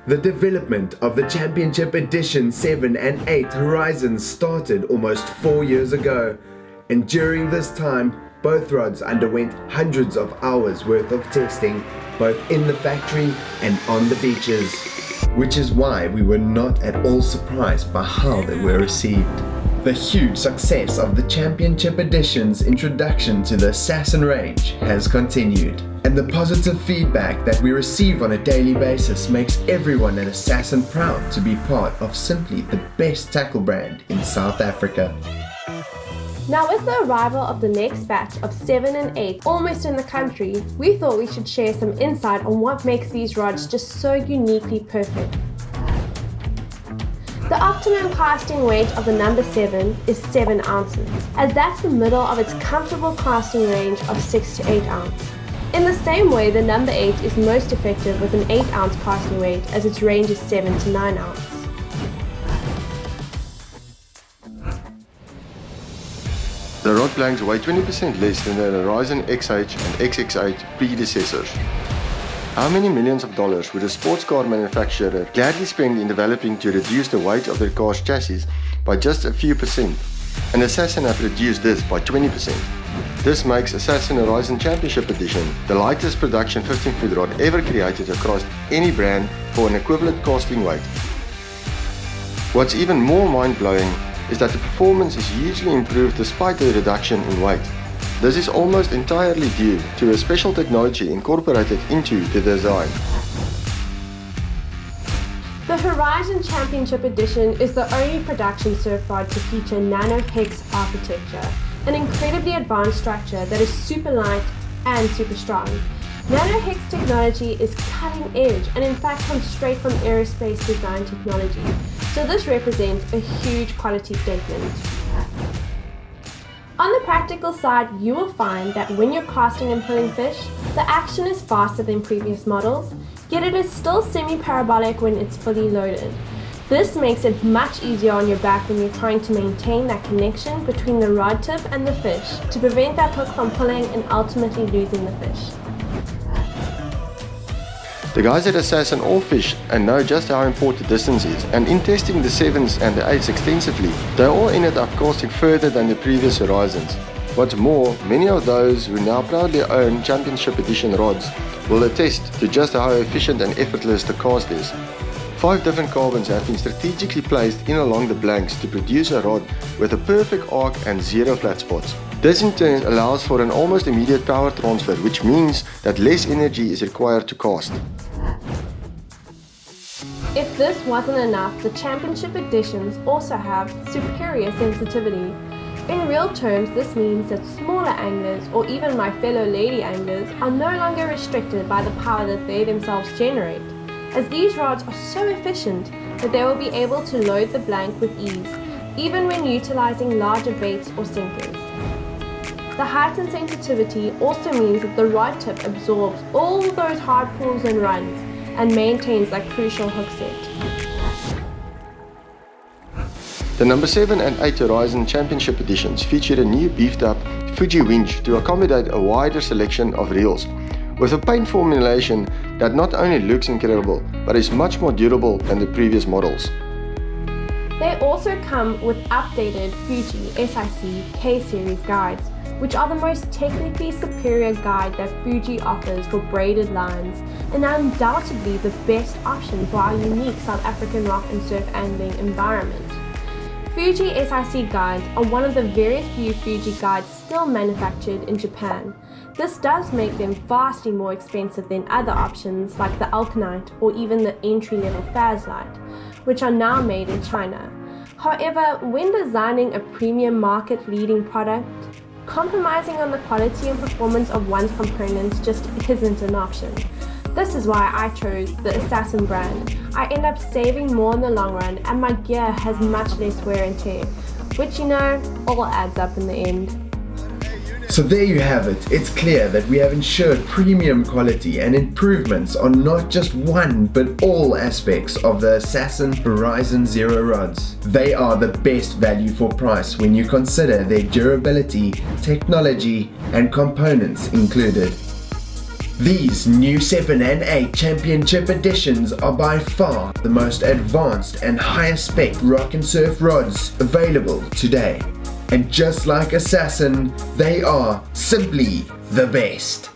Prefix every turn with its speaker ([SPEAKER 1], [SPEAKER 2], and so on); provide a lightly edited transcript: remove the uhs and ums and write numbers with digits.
[SPEAKER 1] The development of the Championship Edition 7 and 8 Horizons started almost 4 years ago, and during this time, both rods underwent hundreds of hours worth of testing, both in the factory and on the beaches, which is why we were not at all surprised by how they were received. The huge success of the Championship Edition's introduction to the Assassin range has continued, and the positive feedback that we receive on a daily basis makes everyone at Assassin proud to be part of simply the best tackle brand in South Africa.
[SPEAKER 2] Now, with the arrival of the next batch of 7 and 8 almost in the country, we thought we should share some insight on what makes these rods just so uniquely perfect. The optimum casting weight of the number 7 is 7 ounces, as that's the middle of its comfortable casting range of 6 to 8 ounce. In the same way, the number 8 is most effective with an 8 ounce casting weight, as its range is 7 to 9 ounce.
[SPEAKER 3] The rod blanks weigh 20% less than the Horizon XH and XXH predecessors. How many millions of dollars would a sports car manufacturer gladly spend in developing to reduce the weight of their car's chassis by just a few percent? And Assassin have reduced this by 20%. This makes Assassin Horizon Championship Edition the lightest production 15-foot rod ever created across any brand for an equivalent casting weight. What's even more mind-blowing is that the performance is hugely improved despite the reduction in weight. This is almost entirely due to a special technology incorporated into the design.
[SPEAKER 2] The Horizon Championship Edition is the only production surf rod to feature nano-hex architecture, an incredibly advanced structure that is super light and super strong. Nano-hex technology is cutting edge and in fact comes straight from aerospace design technology, so this represents a huge quality statement. On the practical side, you will find that when you're casting and pulling fish, the action is faster than previous models, yet it is still semi-parabolic when it's fully loaded. This makes it much easier on your back when you're trying to maintain that connection between the rod tip and the fish to prevent that hook from pulling and ultimately losing the fish.
[SPEAKER 3] The guys at Assassin all fish and know just how important distance is, and in testing the 7s and the 8s extensively, they all ended up casting further than the previous Horizons. What's more, many of those who now proudly own Championship Edition rods will attest to just how efficient and effortless the cast is. 5 different carbons have been strategically placed in along the blanks to produce a rod with a perfect arc and 0 flat spots. This in turn allows for an almost immediate power transfer, which means that less energy is required to cast.
[SPEAKER 2] If this wasn't enough, the Championship Editions also have superior sensitivity. In real terms, this means that smaller anglers, or even my fellow lady anglers, are no longer restricted by the power that they themselves generate, as these rods are so efficient that they will be able to load the blank with ease, even when utilizing larger baits or sinkers. The heightened sensitivity also means that the rod tip absorbs all those hard pulls and runs and maintains that crucial hook set.
[SPEAKER 3] The number 7 and 8 Horizon Championship Editions feature a new beefed up Fuji winch to accommodate a wider selection of reels, with a paint formulation that not only looks incredible, but is much more durable than the previous models.
[SPEAKER 2] They also come with updated Fuji SIC K-Series guides, which are the most technically superior guide that Fuji offers for braided lines, and are undoubtedly the best option for our unique South African rock and surf angling environment. Fuji SIC guides are one of the very few Fuji guides still manufactured in Japan. This does make them vastly more expensive than other options like the Alkanite or even the entry-level Fazlight, which are now made in China. However, when designing a premium market-leading product, compromising on the quality and performance of one's components just isn't an option. This is why I chose the Assassin brand. I end up saving more in the long run, and my gear has much less wear and tear, which all adds up in the end.
[SPEAKER 1] So there you have it. It's clear that we have ensured premium quality and improvements on not just one but all aspects of the Assassin Horizon Zero rods. They are the best value for price when you consider their durability, technology and components included. These new 7 and 8 Championship editions are by far the most advanced and highest spec rock and surf rods available today. And just like Assassin, they are simply the best.